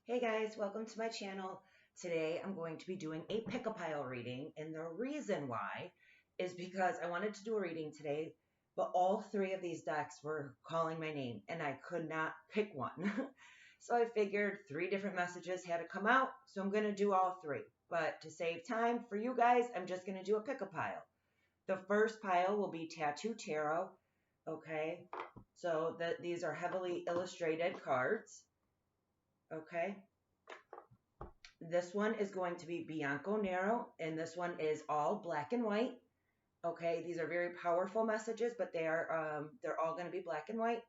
Hey guys, welcome to my channel. Today I'm going to be doing a pick-a-pile reading, and the reason why is because I wanted to do a reading today, but all three of these decks were calling my name and I could not pick one. So I figured three different messages had to come out, so I'm going to do all three. But to save time for you guys, I'm just going to do a pick-a-pile. The first pile will be Tattoo Tarot, okay? So these are heavily illustrated cards. Okay. This one is going to be Bianco Nero, and this one is all black and white. Okay, these are very powerful messages, but they're all going to be black and white.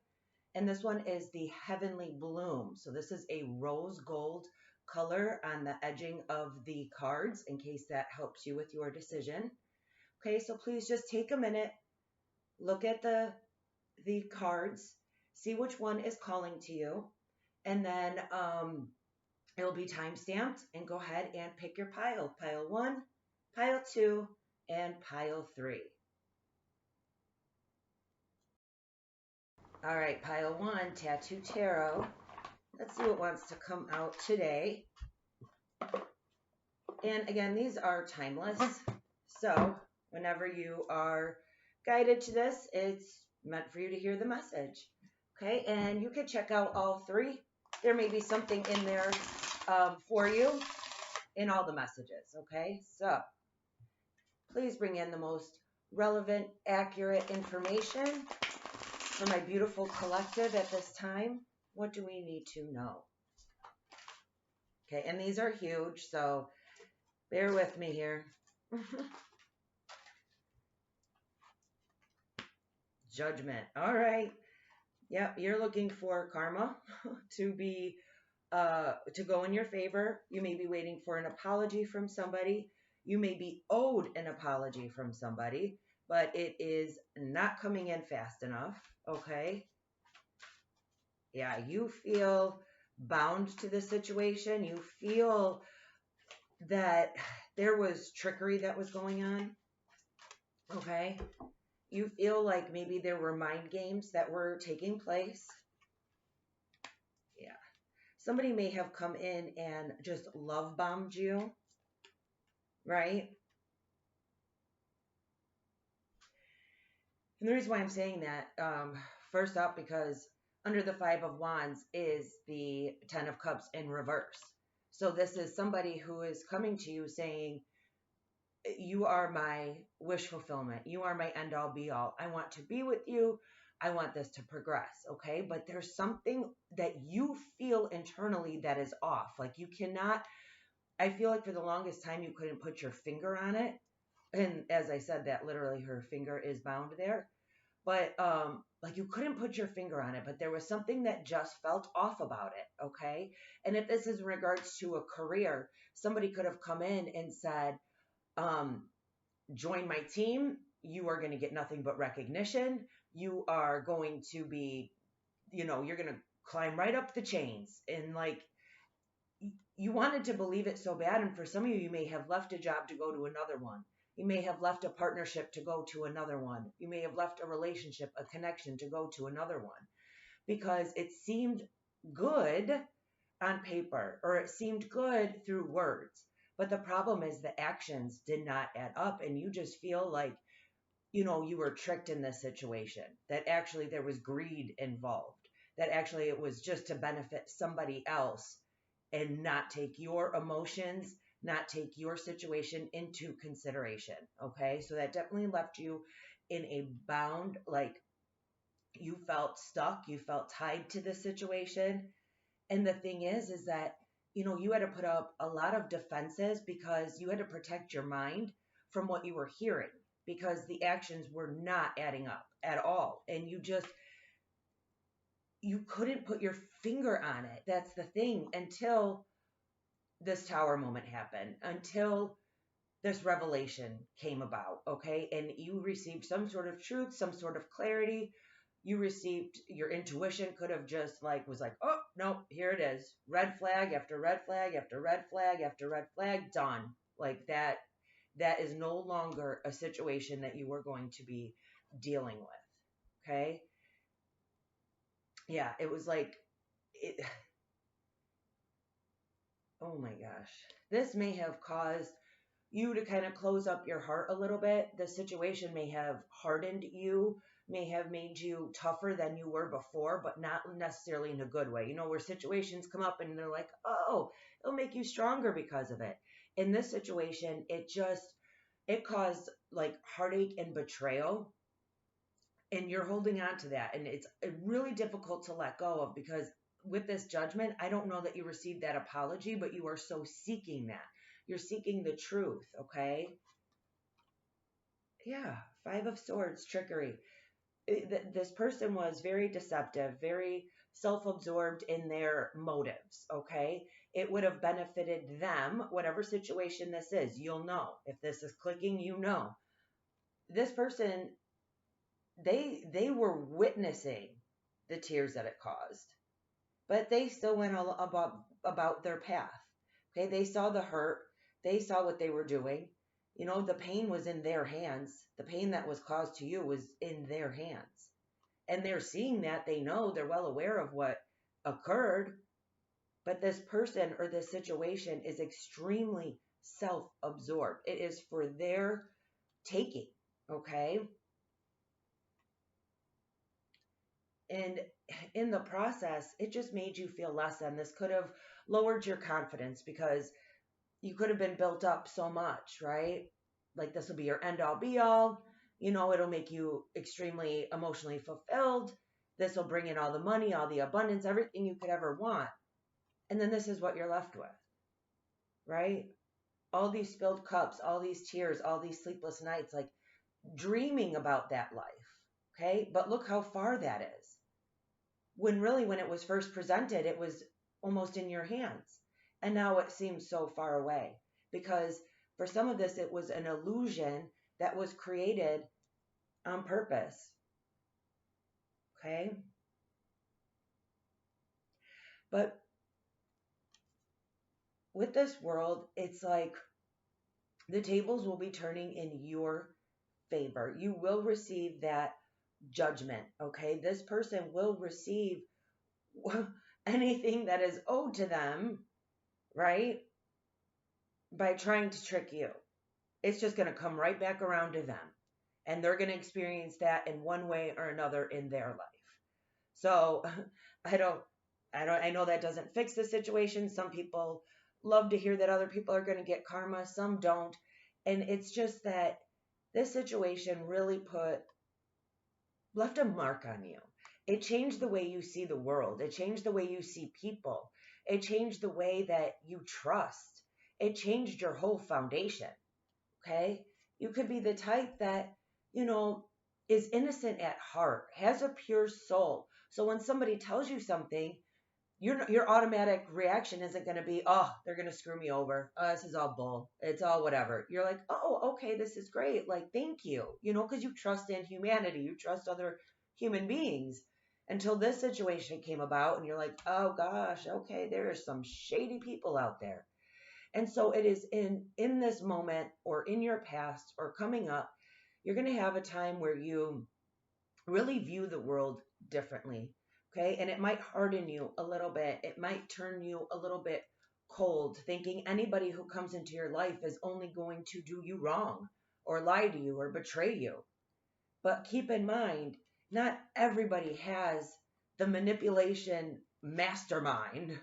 And this one is the Heavenly Bloom. So this is a rose gold color on the edging of the cards, in case that helps you with your decision. Okay, so please just take a minute, look at the cards, see which one is calling to you, and then it'll be time stamped, and go ahead and pick your pile. Pile 1, pile 2, and pile 3. All right, pile 1, Tattoo Tarot. Let's see what wants to come out today. And again, these are timeless. So whenever you are guided to this, it's meant for you to hear the message. Okay, and you can check out all three. There may be something in there for you in all the messages. Okay, so please bring in the most relevant, accurate information for my beautiful collective at this time. What do we need to know? Okay, and these are huge, so bear with me here. Judgment. All right. Yep, you're looking for karma to be to go in your favor. You may be waiting for an apology from somebody. You may be owed an apology from somebody, but it is not coming in fast enough. Okay. Yeah, you feel bound to the situation. You feel that there was trickery that was going on. Okay. You feel like maybe there were mind games that were taking place. Yeah. Somebody may have come in and just love bombed you, right? And the reason why I'm saying that, first up, because under the Five of Wands is the Ten of Cups in reverse. So this is somebody who is coming to you saying, you are my wish fulfillment. You are my end all be all. I want to be with you. I want this to progress. Okay. But there's something that you feel internally that is off. Like you cannot, I feel like for the longest time, you couldn't put your finger on it. And as I said, that literally her finger is bound there. But like you couldn't put your finger on it, but there was something that just felt off about it. Okay. And if this is in regards to a career, somebody could have come in and said, join my team. You are going to get nothing but recognition. You are going to be, you're going to climb right up the chains. And like, you wanted to believe it so bad. And for some of you, you may have left a job to go to another one. You may have left a partnership to go to another one. You may have left a relationship, a connection to go to another one, because it seemed good on paper, or it seemed good through words. But the problem is the actions did not add up, and you just feel like, you were tricked in this situation, that actually there was greed involved, that actually it was just to benefit somebody else and not take your emotions, not take your situation into consideration. Okay. So that definitely left you in a bound, like you felt stuck, you felt tied to the situation. And the thing is that, you had to put up a lot of defenses because you had to protect your mind from what you were hearing, because the actions were not adding up at all. And you couldn't put your finger on it. That's the thing, until this tower moment happened, until this revelation came about. Okay. And you received some sort of truth, some sort of clarity. You received, your intuition could have just was like, oh, no, here it is. Red flag after red flag after red flag after red flag, done. Like that is no longer a situation that you were going to be dealing with. Okay. Yeah. It was like, oh my gosh, this may have caused you to kind of close up your heart a little bit. The situation may have hardened you, may have made you tougher than you were before, but not necessarily in a good way. Where situations come up and they're like, oh, it'll make you stronger because of it. In this situation, it caused like heartache and betrayal. And you're holding on to that. And it's really difficult to let go of, because with this judgment, I don't know that you received that apology, but you are so seeking that. You're seeking the truth, okay? Yeah, Five of Swords, trickery. This person was very deceptive, very self-absorbed in their motives, okay? It would have benefited them, whatever situation this is. You'll know. If this is clicking, you know. This person, they were witnessing the tears that it caused, but they still went all about their path. Okay, they saw the hurt, they saw what they were doing. The pain was in their hands. The pain that was caused to you was in their hands, and they're seeing that. They know, they're well aware of what occurred, but this person or this situation is extremely self-absorbed. It is for their taking, okay? And in the process, it just made you feel less than. This could have lowered your confidence, because you could have been built up so much, right? Like, this will be your end all be all. It'll make you extremely emotionally fulfilled. This will bring in all the money, all the abundance, everything you could ever want. And then this is what you're left with, right? All these spilled cups, all these tears, all these sleepless nights, like dreaming about that life, okay? But look how far that is. When it was first presented, it was almost in your hands. And now it seems so far away, because for some of this, it was an illusion that was created on purpose. Okay? But with this world, it's like the tables will be turning in your favor. You will receive that judgment. Okay? This person will receive anything that is owed to them, right? By trying to trick you. It's just going to come right back around to them. And they're going to experience that in one way or another in their life. So I know that doesn't fix the situation. Some people love to hear that other people are going to get karma. Some don't. And it's just that this situation really left a mark on you. It changed the way you see the world. It changed the way you see people. It changed the way that you trust. It changed your whole foundation. Okay? You could be the type that, is innocent at heart, has a pure soul. So when somebody tells you something, your automatic reaction isn't going to be, oh, they're going to screw me over. Oh, this is all bull. It's all whatever. You're like, oh, okay, this is great. Like, thank you. Because you trust in humanity. You trust other human beings. Until this situation came about, and you're like, oh gosh, okay, there are some shady people out there. And so it is in this moment, or in your past, or coming up, you're going to have a time where you really view the world differently. Okay. And it might harden you a little bit. It might turn you a little bit cold, thinking anybody who comes into your life is only going to do you wrong, or lie to you, or betray you. But keep in mind, not everybody has the manipulation mastermind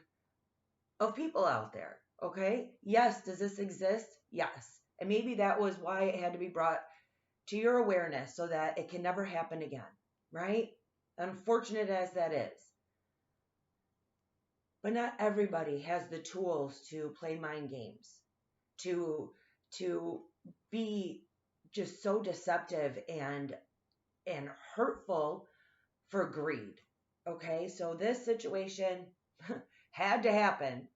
of people out there. Okay? Yes, does this exist? Yes. And maybe that was why it had to be brought to your awareness, so that it can never happen again. Right? Unfortunate as that is. But not everybody has the tools to play mind games, to be just so deceptive and hurtful for greed. Okay? So this situation had to happen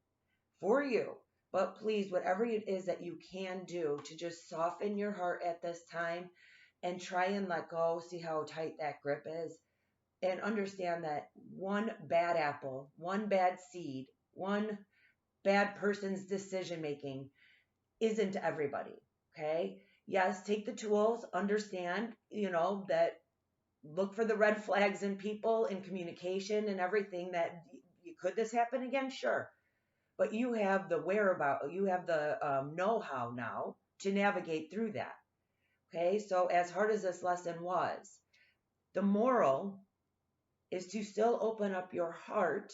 for you. But please, whatever it is that you can do to just soften your heart at this time and try and let go, see how tight that grip is, and understand that one bad apple, one bad seed, one bad person's decision making isn't everybody. Okay? Yes, take the tools, understand, that look for the red flags in people, in communication and everything. That could this happen again? Sure. but you have the whereabout, you have the know-how now to navigate through that. Okay, so as hard as this lesson was, the moral is to still open up your heart,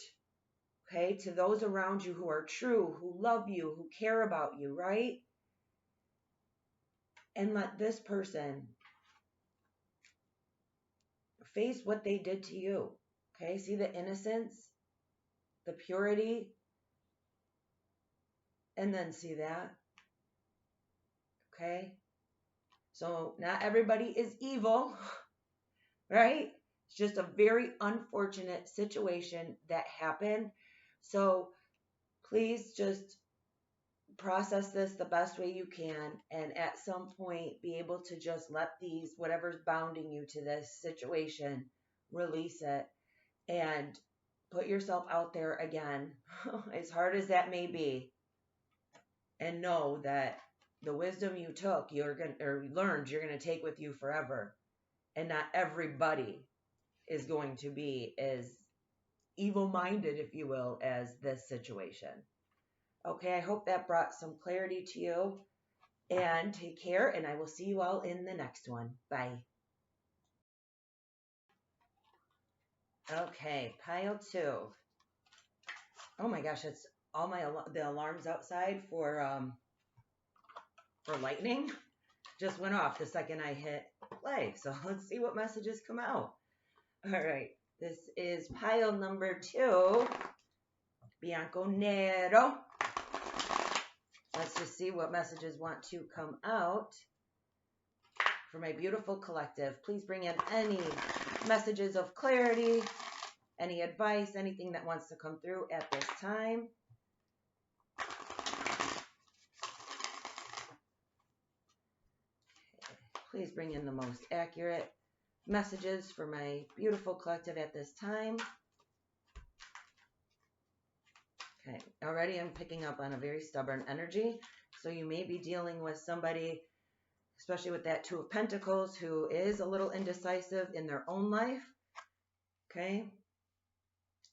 okay, to those around you who are true, who love you, who care about you, right? And let this person face what they did to you. Okay, see the innocence, the purity, and then see that. Okay, so not everybody is evil, right? It's just a very unfortunate situation that happened. So please just process this the best way you can, and at some point be able to just let these, whatever's bounding you to this situation, release it and put yourself out there again, as hard as that may be, and know that the wisdom you took, you're going or learned, you're going to take with you forever. And not everybody is going to be as evil-minded, if you will, as this situation. Okay, I hope that brought some clarity to you. And take care, and I will see you all in the next one. Bye. Okay, pile 2. Oh my gosh, it's all the alarms outside for lightning just went off the second I hit play. So let's see what messages come out. All right, this is pile number 2, Bianco Nero. Let's just see what messages want to come out for my beautiful collective. Please bring in any messages of clarity, any advice, anything that wants to come through at this time. Please bring in the most accurate messages for my beautiful collective at this time. Okay, already I'm picking up on a very stubborn energy. So you may be dealing with somebody, especially with that 2 of Pentacles, who is a little indecisive in their own life. Okay,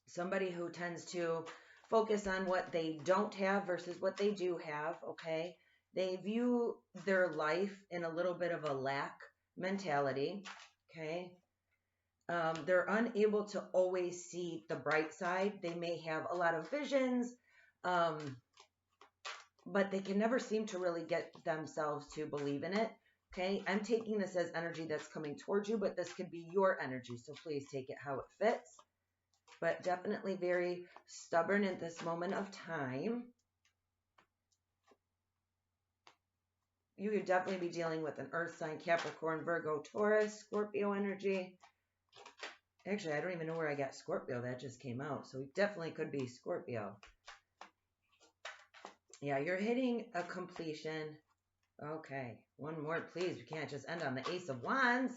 somebody who tends to focus on what they don't have versus what they do have. Okay, they view their life in a little bit of a lack mentality. Okay, they're unable to always see the bright side. They may have a lot of visions, but they can never seem to really get themselves to believe in it. Okay, I'm taking this as energy that's coming towards you, but this could be your energy, so please take it how it fits. But definitely very stubborn at this moment of time. You could definitely be dealing with an earth sign, Capricorn, Virgo, Taurus, Scorpio energy. Actually, I don't even know where I got Scorpio. That just came out. So it definitely could be Scorpio. Yeah, you're hitting a completion. Okay, one more, please. We can't just end on the Ace of Wands.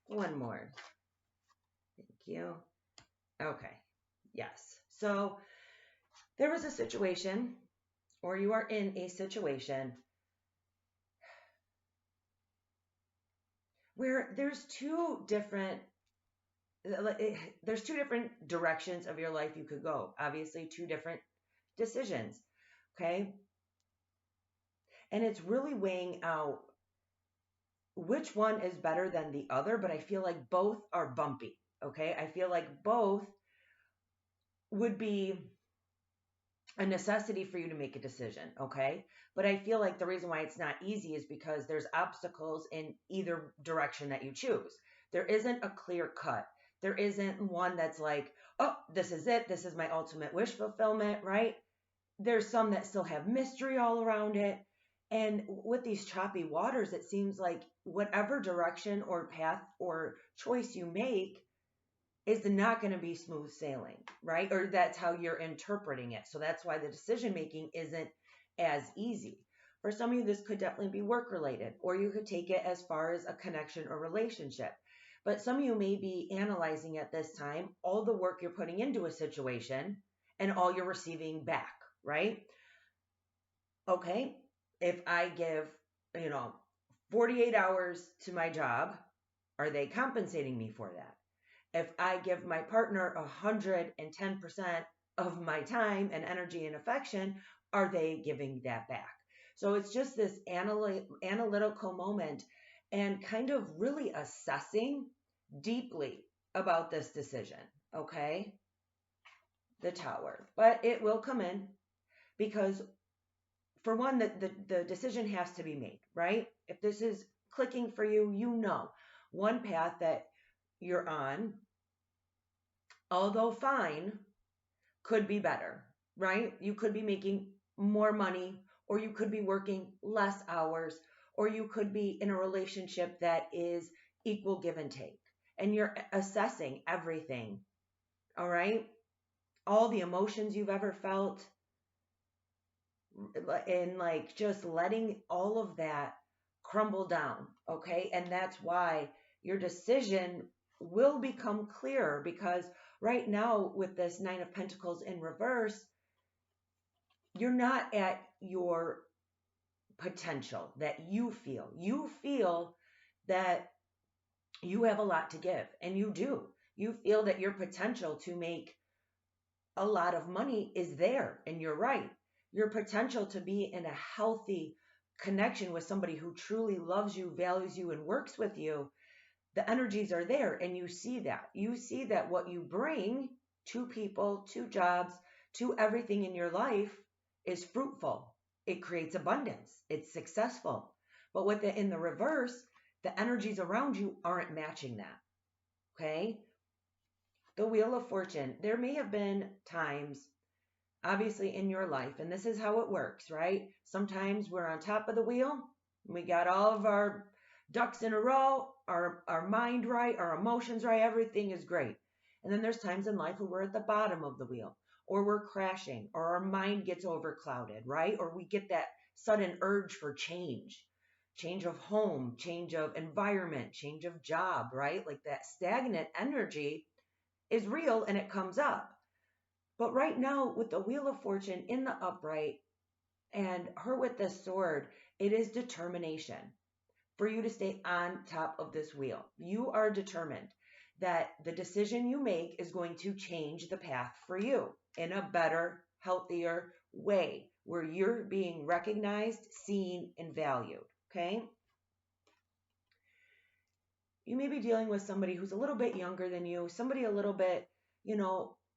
One more. Thank you. Okay, yes. So there was a situation, or you are in a situation where there's two different directions of your life you could go. Obviously, 2 different decisions. Okay. And it's really weighing out which one is better than the other, but I feel like both are bumpy. Okay. I feel like both would be a necessity for you to make a decision. Okay. But I feel like the reason why it's not easy is because there's obstacles in either direction that you choose. There isn't a clear cut. There isn't one that's like, oh, this is it. This is my ultimate wish fulfillment, right? There's some that still have mystery all around it. And with these choppy waters, it seems like whatever direction or path or choice you make is not going to be smooth sailing, right? Or that's how you're interpreting it. So that's why the decision making isn't as easy. For some of you, this could definitely be work related, or you could take it as far as a connection or relationship. But some of you may be analyzing at this time all the work you're putting into a situation and all you're receiving back, right? Okay, if I give, 48 hours to my job, are they compensating me for that? If I give my partner 110% of my time and energy and affection are they giving that back? So it's just this analytical moment and kind of really assessing deeply about this decision. Okay. The Tower, but it will come in because for one, the decision has to be made, right? If this is clicking for you, you know, one path that you're on, although fine, could be better, right? You could be making more money, or you could be working less hours, or you could be in a relationship that is equal give and take. And you're assessing everything, all right? All the emotions you've ever felt, and like just letting all of that crumble down, okay? And that's why your decision will become clearer, because right now with this Nine of Pentacles in reverse, you're not at your potential that you feel. You feel that you have a lot to give, and you do. You feel that your potential to make a lot of money is there, and you're right. Your potential to be in a healthy connection with somebody who truly loves you, values you, and works with you, the energies are there, and you see that. You see that what you bring to people, to jobs, to everything in your life is fruitful. It creates abundance. It's successful. But with it in the reverse, the energies around you aren't matching that. Okay? The Wheel of Fortune. There may have been times, obviously, in your life, and this is how it works, right? Sometimes we're on top of the wheel. We got all of our ducks in a row, our mind right, our emotions right, everything is great. And then there's times in life where we're at the bottom of the wheel, or we're crashing, or our mind gets overclouded, right? Or we get that sudden urge for change of home, change of environment, change of job, right? Like that stagnant energy is real and it comes up. But right now with the Wheel of Fortune in the upright and her with the sword, it is determination for you to stay on top of this wheel. You are determined that the decision you make is going to change the path for you in a better, healthier way where you're being recognized, seen, and valued. Okay? You may be dealing with somebody who's a little bit younger than you, somebody a little bit,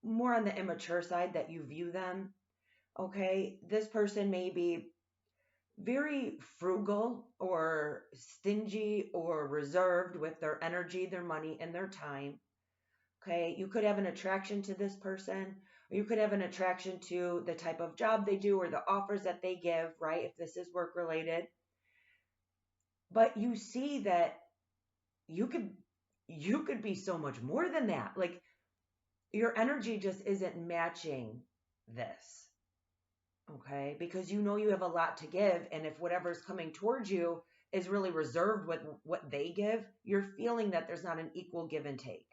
more on the immature side that you view them. Okay? This person may be very frugal or stingy or reserved with their energy, their money, and their time. Okay, you could have an attraction to this person, or you could have an attraction to the type of job they do or the offers that they give, right? If this is work related. But you see that you could be so much more than that. Like your energy just isn't matching this. Okay, because you have a lot to give, and if whatever's coming towards you is really reserved with what they give, you're feeling that there's not an equal give and take.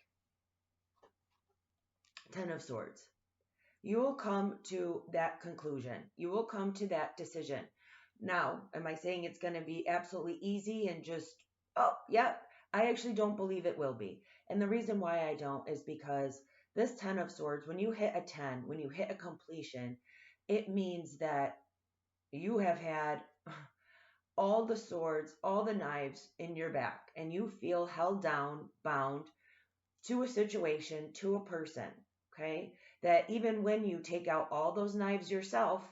Ten of Swords. You will come to that conclusion. You will come to that decision. Now, am I saying it's going to be absolutely easy and just, oh, yeah, I actually don't believe it will be. And the reason why I don't is because this Ten of Swords, when you hit a 10, when you hit a completion, it means that you have had all the swords, all the knives in your back, and you feel held down, bound to a situation, to a person, okay? That even when you take out all those knives yourself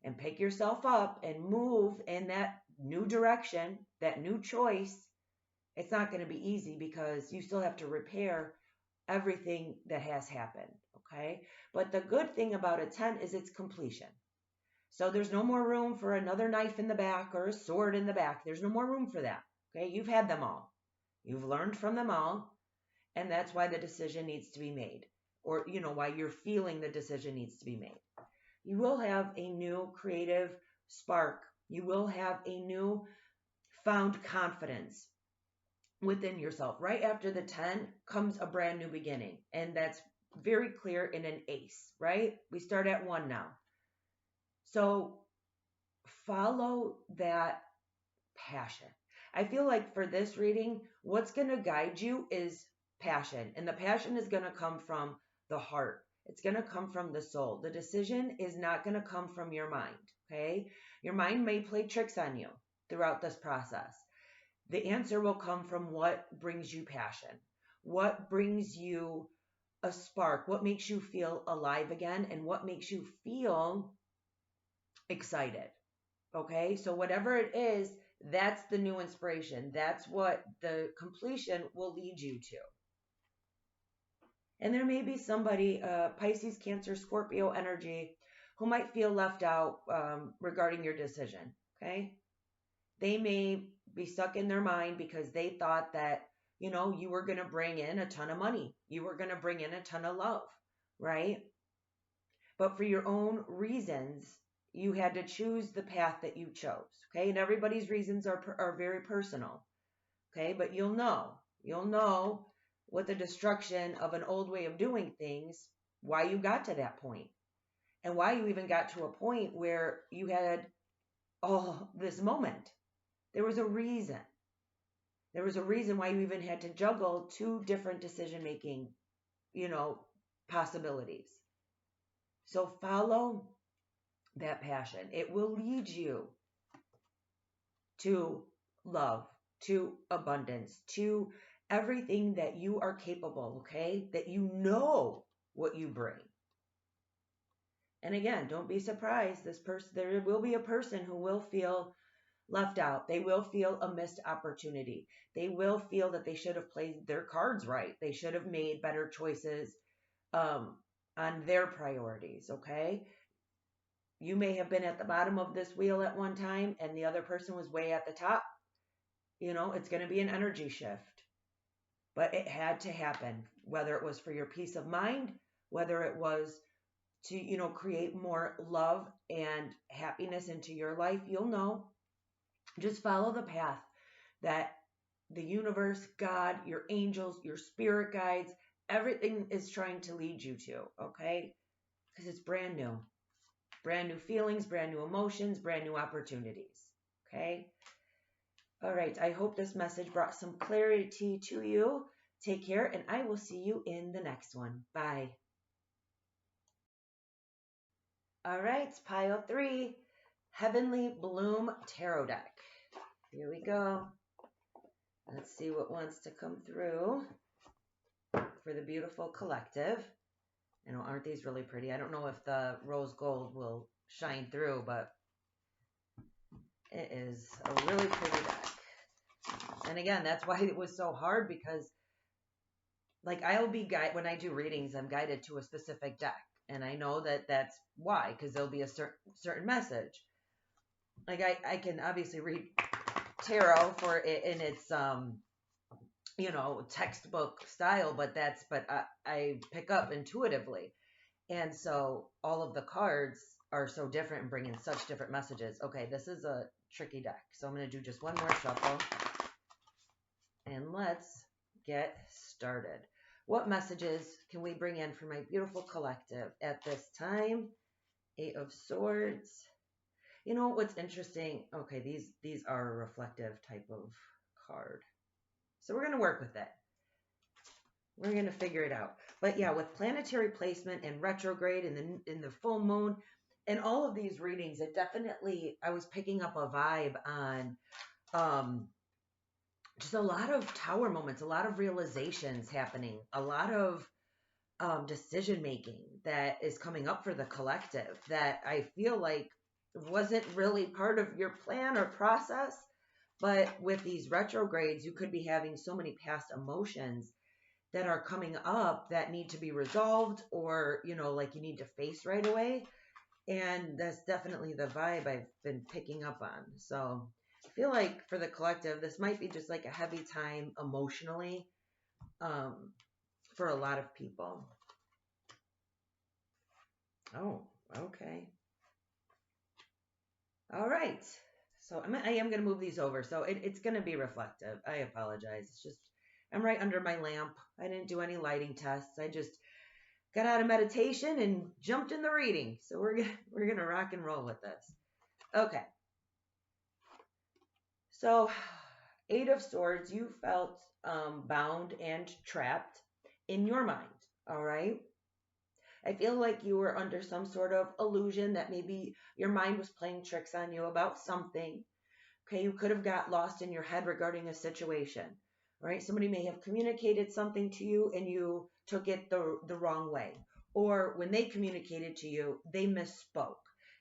and pick yourself up and move in that new direction, that new choice, it's not going to be easy because you still have to repair everything that has happened, okay? But the good thing about a 10 is its completion. So there's no more room for another knife in the back or a sword in the back. There's no more room for that, okay? You've had them all. You've learned from them all, and that's why the decision needs to be made, or, why you're feeling the decision needs to be made. You will have a new creative spark. You will have a new found confidence within yourself. Right after the 10 comes a brand new beginning, and that's very clear in an ace, right? We start at 1 now. So follow that passion. I feel like for this reading, what's going to guide you is passion. And the passion is going to come from the heart. It's going to come from the soul. The decision is not going to come from your mind, okay? Your mind may play tricks on you throughout this process. The answer will come from what brings you passion, what brings you a spark, what makes you feel alive again, and what makes you feel excited. Okay, so whatever it is, that's the new inspiration. That's what the completion will lead you to. And there may be somebody, Pisces, Cancer, Scorpio energy, who might feel left out regarding your decision. Okay, they may be stuck in their mind because they thought that, you were going to bring in a ton of money. You were going to bring in a ton of love, right? But for your own reasons, you had to choose the path that you chose. Okay. And everybody's reasons are very personal. Okay. But you'll know with the destruction of an old way of doing things, why you got to that point and why you even got to a point where you had this moment. There was a reason. There was a reason why you even had to juggle two different decision-making, possibilities. So follow that passion. It will lead you to love, to abundance, to everything that you are capable, okay? That you know what you bring. And again, don't be surprised. There will be a person who will feel left out. They will feel a missed opportunity. They will feel that they should have played their cards right. They should have made better choices on their priorities, okay? You may have been at the bottom of this wheel at one time and the other person was way at the top. It's going to be an energy shift. But it had to happen, whether it was for your peace of mind, whether it was to, create more love and happiness into your life. You'll know. Just follow the path that the universe, God, your angels, your spirit guides, everything is trying to lead you to, okay? Because it's brand new. Brand new feelings, brand new emotions, brand new opportunities, okay? All right, I hope this message brought some clarity to you. Take care, and I will see you in the next one. Bye. All right, pile 3, Heavenly Bloom Tarot Deck. Here we go. Let's see what wants to come through for the beautiful collective. Aren't these really pretty? I don't know if the rose gold will shine through, but it is a really pretty deck. And again, that's why it was so hard, because I'll be when I do readings, I'm guided to a specific deck. And I know that that's why, because there'll be a certain message. I can obviously read tarot for it in its textbook style, but I pick up intuitively. And so all of the cards are so different and bring in such different messages. Okay, this is a tricky deck. So I'm going to do just one more shuffle. And let's get started. What messages can we bring in for my beautiful collective at this time? 8 of Swords. What's interesting? Okay, these are a reflective type of card. So we're going to work with it. We're going to figure it out. But yeah, with planetary placement and retrograde and in the full moon and all of these readings, it definitely, I was picking up a vibe on just a lot of tower moments, a lot of realizations happening, a lot of decision making that is coming up for the collective that I feel like wasn't really part of your plan or process. But with these retrogrades, you could be having so many past emotions that are coming up that need to be resolved, or, you need to face right away. And that's definitely the vibe I've been picking up on. So I feel like for the collective, this might be just like a heavy time emotionally for a lot of people. Oh, okay. All right. So I am going to move these over. So it's going to be reflective. I apologize. It's just, I'm right under my lamp. I didn't do any lighting tests. I just got out of meditation and jumped in the reading. So we're going to rock and roll with this. Okay. So 8 of Swords, you felt bound and trapped in your mind. All right. I feel like you were under some sort of illusion that maybe your mind was playing tricks on you about something. Okay, you could have got lost in your head regarding a situation, right? Somebody may have communicated something to you and you took it the wrong way. Or when they communicated to you, they misspoke.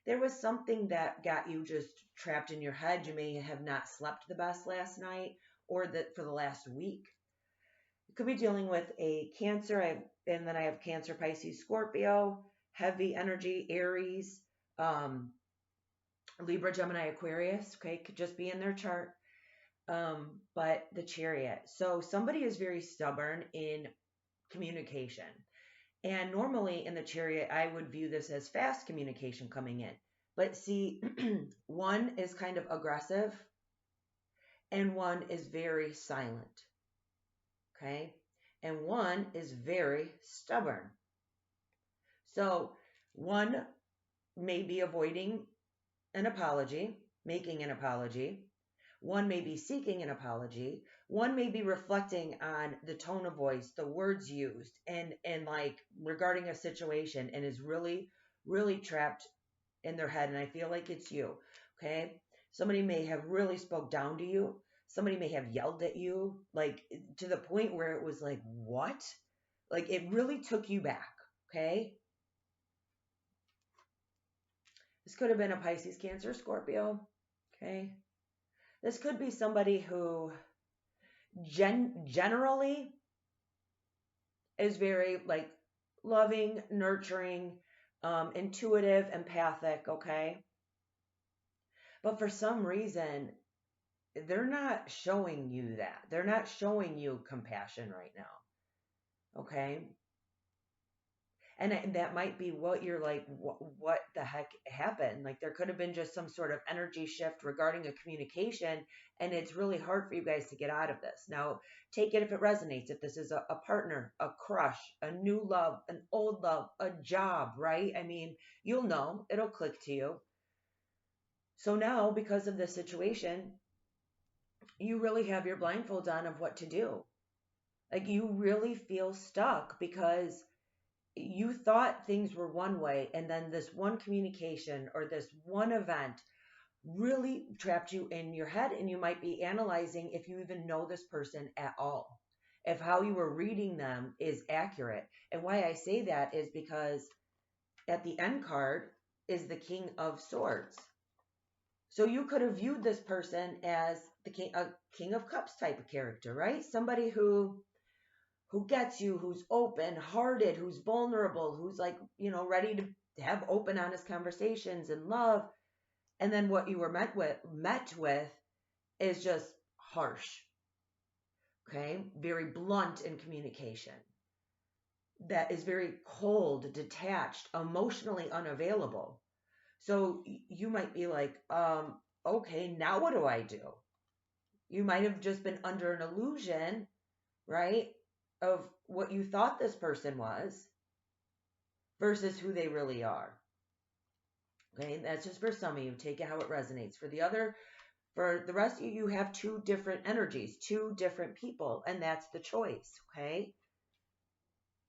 There was something that got you just trapped in your head. You may have not slept the best last night or for the last week. You could be dealing with a Cancer, and then I have Cancer, Pisces, Scorpio, heavy energy, Aries, um, Libra, Gemini, Aquarius. Okay, could just be in their chart. But the Chariot. So somebody is very stubborn in communication. And normally in the Chariot, I would view this as fast communication coming in. But see, one is kind of aggressive and one is very silent. Okay. And one is very stubborn. So one may be avoiding an apology, making an apology. One may be seeking an apology. One may be reflecting on the tone of voice, the words used, and like regarding a situation, and is really, really trapped in their head. And I feel like it's you. Okay. Somebody may have really spoke down to you. Somebody may have yelled at you, like to the point where it was like, what? Like it really took you back. Okay. This could have been a Pisces, Cancer, Scorpio. Okay. This could be somebody who generally is very like loving, nurturing, intuitive, empathic, okay? But for some reason, they're not showing you that. They're not showing you compassion right now, okay? And that might be what you're like, what the heck happened? Like there could have been just some sort of energy shift regarding a communication, and it's really hard for you guys to get out of this. Now, take it if it resonates. If this is a partner, a crush, a new love, an old love, a job, right? I mean, you'll know, it'll click to you. So now, because of this situation, you really have your blindfold on of what to do. Like you really feel stuck because you thought things were one way, and then this one communication or this one event really trapped you in your head, and you might be analyzing if you even know this person at all, if how you were reading them is accurate. And why I say that is because at the end card is the King of Swords. So you could have viewed this person as a King of Cups type of character, right? Somebody who gets you, who's open hearted, who's vulnerable, who's like, ready to have open, honest conversations and love. And then what you were met with is just harsh. Okay. Very blunt in communication. That is very cold, detached, emotionally unavailable. So you might be like, okay, now what do I do? You might have just been under an illusion, right? Of what you thought this person was versus who they really are. Okay, and that's just for some of you. Take it how it resonates. For the rest of you, you have two different energies, two different people, and that's the choice, okay?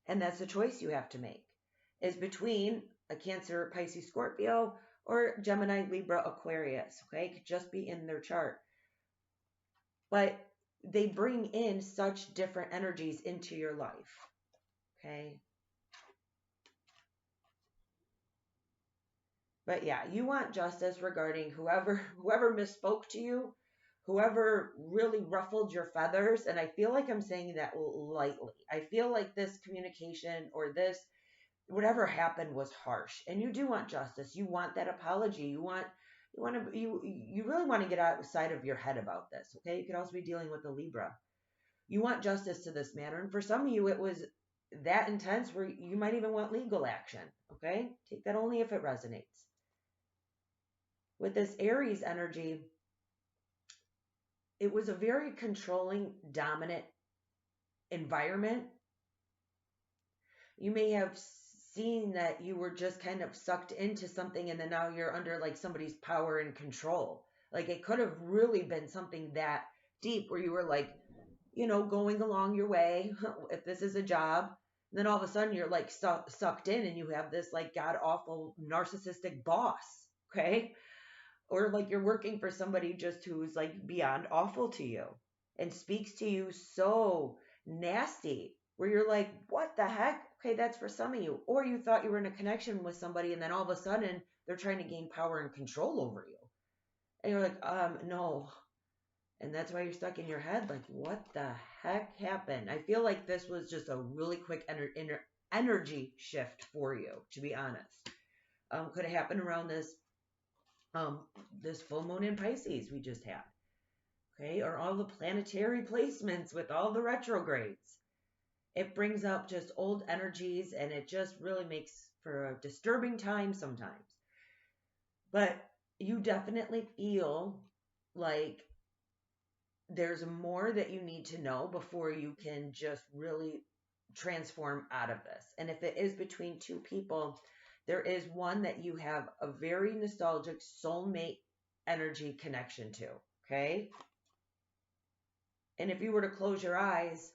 And that's the choice you have to make, is between a Cancer, Pisces, Scorpio, or Gemini, Libra, Aquarius, okay? It could just be in their chart. But they bring in such different energies into your life, okay? But yeah, you want justice regarding whoever misspoke to you, whoever really ruffled your feathers. And I feel like I'm saying that lightly. I feel like this communication or this, whatever happened was harsh. And you do want justice. You want that apology. You really want to get outside of your head about this. Okay. You could also be dealing with a Libra. You want justice to this matter. And for some of you, it was that intense where you might even want legal action. Okay. Take that only if it resonates. With this Aries energy, it was a very controlling, dominant environment. You may have seen that you were just kind of sucked into something, and then now you're under like somebody's power and control. Like it could have really been something that deep where you were like, going along your way. If this is a job, And then all of a sudden you're like sucked in and you have this like god awful narcissistic boss. Okay. Or like you're working for somebody just who's like beyond awful to you and speaks to you so nasty where you're like, what the heck? Okay, that's for some of you. Or you thought you were in a connection with somebody and then all of a sudden they're trying to gain power and control over you. And you're like, no. And that's why you're stuck in your head. Like, what the heck happened? I feel like this was just a really quick energy shift for you, to be honest. Could have happened around this full moon in Pisces we just had. Okay, or all the planetary placements with all the retrogrades. It brings up just old energies and it just really makes for a disturbing time sometimes. But you definitely feel like there's more that you need to know before you can just really transform out of this. And if it is between two people, there is one that you have a very nostalgic soulmate energy connection to, okay? And if you were to close your eyes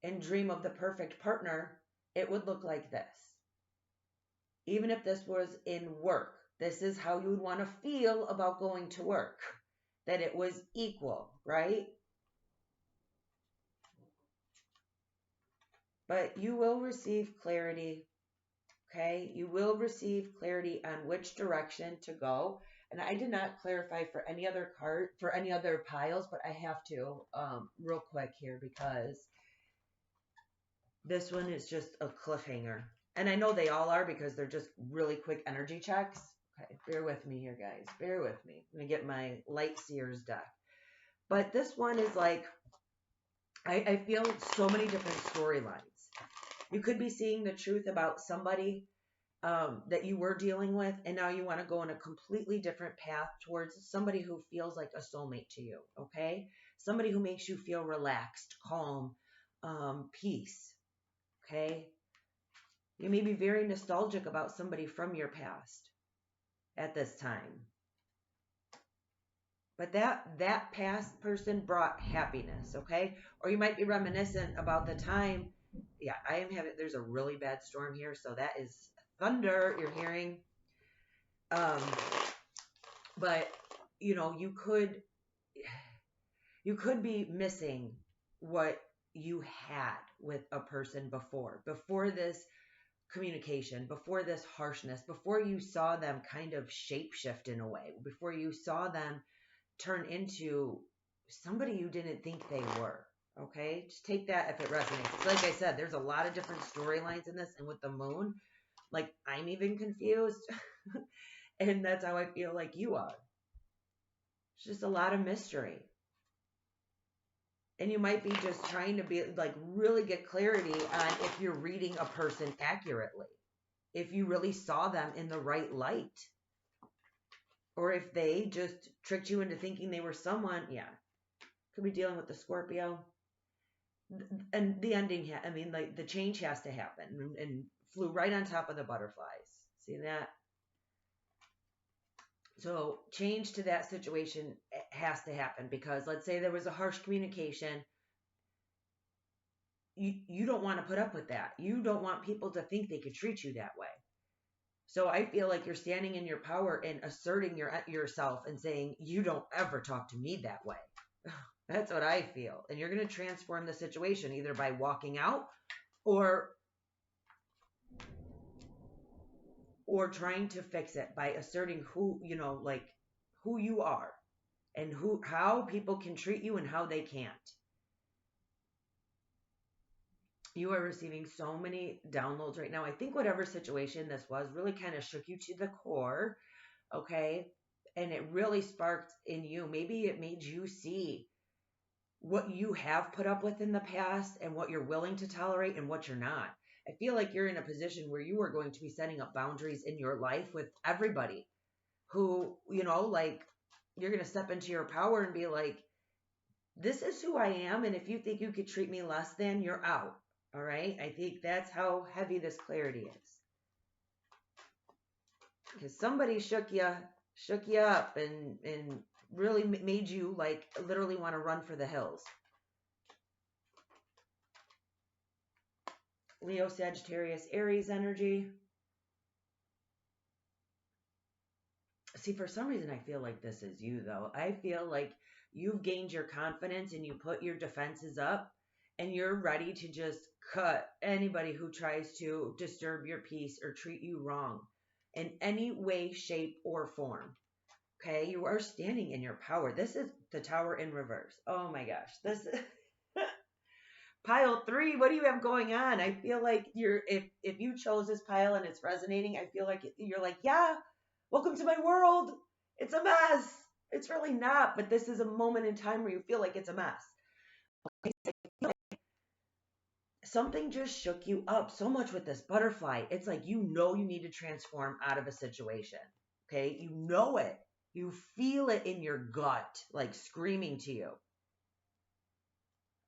and dream of the perfect partner, it would look like this. Even if this was in work, this is how you would want to feel about going to work, that it was equal, right? But you will receive clarity, okay? You will receive clarity on which direction to go. And I did not clarify for any other card, for any other piles, but I have to real quick here because this one is just a cliffhanger. And I know they all are because they're just really quick energy checks. Okay, bear with me here, guys. Bear with me. I'm going to get my Light Seers deck. But this one is like, I feel so many different storylines. You could be seeing the truth about somebody that you were dealing with, and now you want to go on a completely different path towards somebody who feels like a soulmate to you, okay? Somebody who makes you feel relaxed, calm, peace, okay? You may be very nostalgic about somebody from your past at this time. But that past person brought happiness, okay? Or you might be reminiscent about the time. Yeah, there's a really bad storm here, so that is thunder you're hearing. But you know, you could be missing what you had with a person before this communication, before this harshness, before you saw them kind of shapeshift in a way, before you saw them turn into somebody you didn't think they were. Okay, just take that if it resonates. Like I said, there's a lot of different storylines in this, and with the moon, like I'm even confused, and that's how I feel like you are. It's just a lot of mystery, and you might be just trying to be like really get clarity on if you're reading a person accurately, if you really saw them in the right light, or if they just tricked you into thinking they were someone. Yeah, could be dealing with the Scorpio. And the ending, like the change has to happen, and flew right on top of the butterflies. See that? So change to that situation has to happen because let's say there was a harsh communication. You don't want to put up with that. You don't want people to think they could treat you that way. So I feel like you're standing in your power and asserting yourself and saying, you don't ever talk to me that way. That's what I feel. And you're going to transform the situation either by walking out or trying to fix it by asserting who you are and how people can treat you and how they can't. You are receiving so many downloads right now. I think whatever situation this was really kind of shook you to the core, okay? And it really sparked in you. Maybe it made you see what you have put up with in the past and what you're willing to tolerate and what you're not. I feel like you're in a position where you are going to be setting up boundaries in your life with everybody who, like you're going to step into your power and be like, this is who I am. And if you think you could treat me less than, you're out. All right. I think that's how heavy this clarity is. Because somebody shook you up and really made you like literally want to run for the hills. Leo, Sagittarius, Aries energy. See, for some reason, I feel like this is you, though. I feel like you've gained your confidence and you put your defenses up and you're ready to just cut anybody who tries to disturb your peace or treat you wrong in any way, shape, or form. Okay, you are standing in your power. This is the Tower in reverse. Oh my gosh. This is pile 3. What do you have going on? I feel like if you chose this pile and it's resonating, I feel like you're like, yeah, welcome to my world. It's a mess. It's really not, but this is a moment in time where you feel like it's a mess. Something just shook you up so much with this butterfly. It's like you need to transform out of a situation. Okay? You know it. You feel it in your gut, like screaming to you.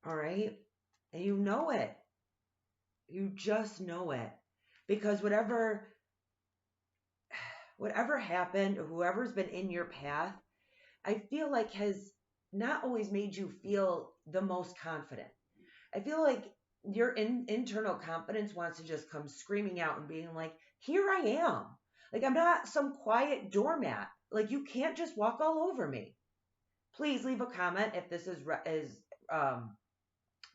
All right? And you know it. You just know it. Because whatever happened, or whoever's been in your path, I feel like has not always made you feel the most confident. I feel like your internal confidence wants to just come screaming out and being like, here I am. Like, I'm not some quiet doormat. Like, you can't just walk all over me. Please leave a comment if this is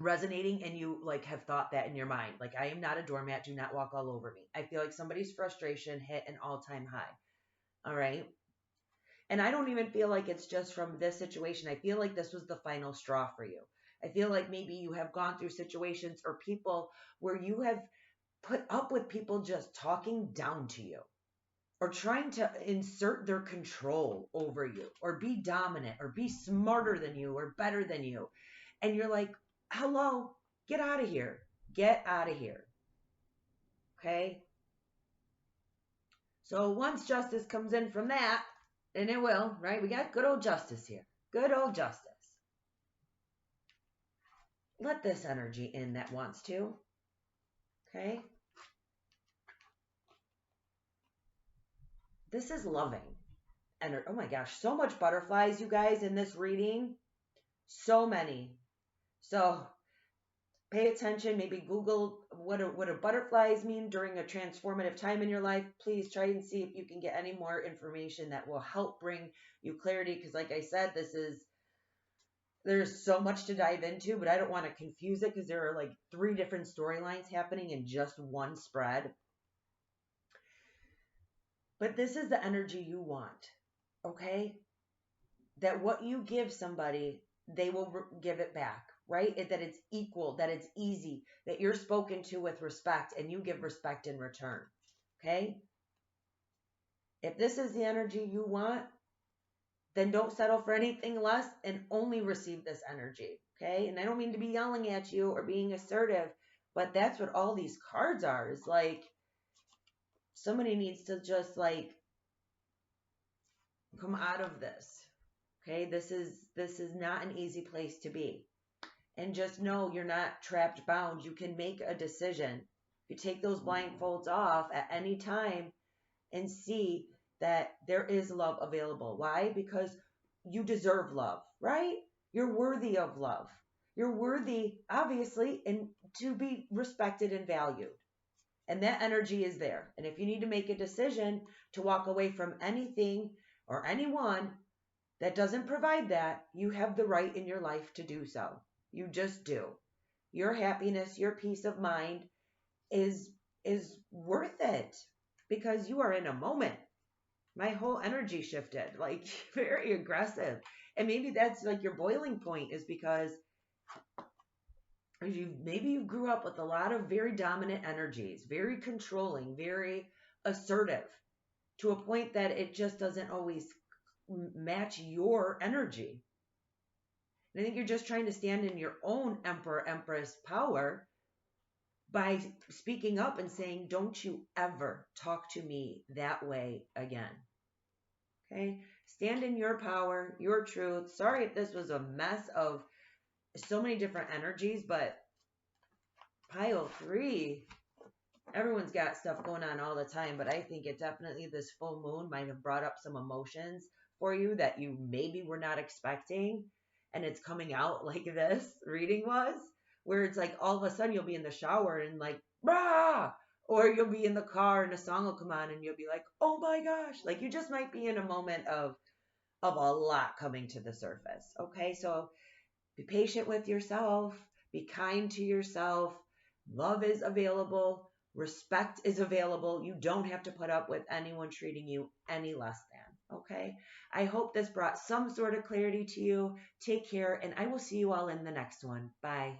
resonating and you like have thought that in your mind. Like, I am not a doormat. Do not walk all over me. I feel like somebody's frustration hit an all-time high. All right. And I don't even feel like it's just from this situation. I feel like this was the final straw for you. I feel like maybe you have gone through situations or people where you have put up with people just talking down to you or trying to insert their control over you or be dominant or be smarter than you or better than you. And you're like, hello, get out of here. Get out of here. Okay? So once justice comes in from that, and it will, right? We got good old justice here. Good old justice. Let this energy in that wants to. Okay? This is loving. And oh my gosh, so much butterflies, you guys, in this reading. So many. So pay attention. Maybe Google what do butterflies mean during a transformative time in your life. Please try and see if you can get any more information that will help bring you clarity. Because like I said, there's so much to dive into, but I don't want to confuse it because there are like 3 different storylines happening in just one spread. But this is the energy you want, okay? That what you give somebody, they will give it back, right? That it's equal, that it's easy, that you're spoken to with respect and you give respect in return, okay? If this is the energy you want, then don't settle for anything less and only receive this energy, okay? And I don't mean to be yelling at you or being assertive, but that's what all these cards are. Is like somebody needs to just like come out of this, okay? This is not an easy place to be. And just know you're not trapped, bound. You can make a decision. You take those blindfolds off at any time and see that there is love available. Why? Because you deserve love, right? You're worthy of love. You're worthy, obviously, and to be respected and valued. And that energy is there. And if you need to make a decision to walk away from anything or anyone that doesn't provide that, you have the right in your life to do so. You just do. Your happiness, your peace of mind is worth it because you are in a moment. My whole energy shifted, like very aggressive. And maybe that's like your boiling point is because maybe you grew up with a lot of very dominant energies, very controlling, very assertive, to a point that it just doesn't always match your energy. And I think you're just trying to stand in your own emperor, empress power by speaking up and saying, don't you ever talk to me that way again. Okay? Stand in your power, your truth. Sorry if this was a mess of so many different energies, but pile 3, everyone's got stuff going on all the time, but I think it definitely, this full moon might have brought up some emotions for you that you maybe were not expecting. And it's coming out like this reading was, where it's like all of a sudden you'll be in the shower and like, rah, or you'll be in the car and a song will come on and you'll be like, oh my gosh, like you just might be in a moment of a lot coming to the surface. Okay, so be patient with yourself, be kind to yourself. Love is available, respect is available. You don't have to put up with anyone treating you any less than. Okay, I hope this brought some sort of clarity to you. Take care, and I will see you all in the next one. Bye.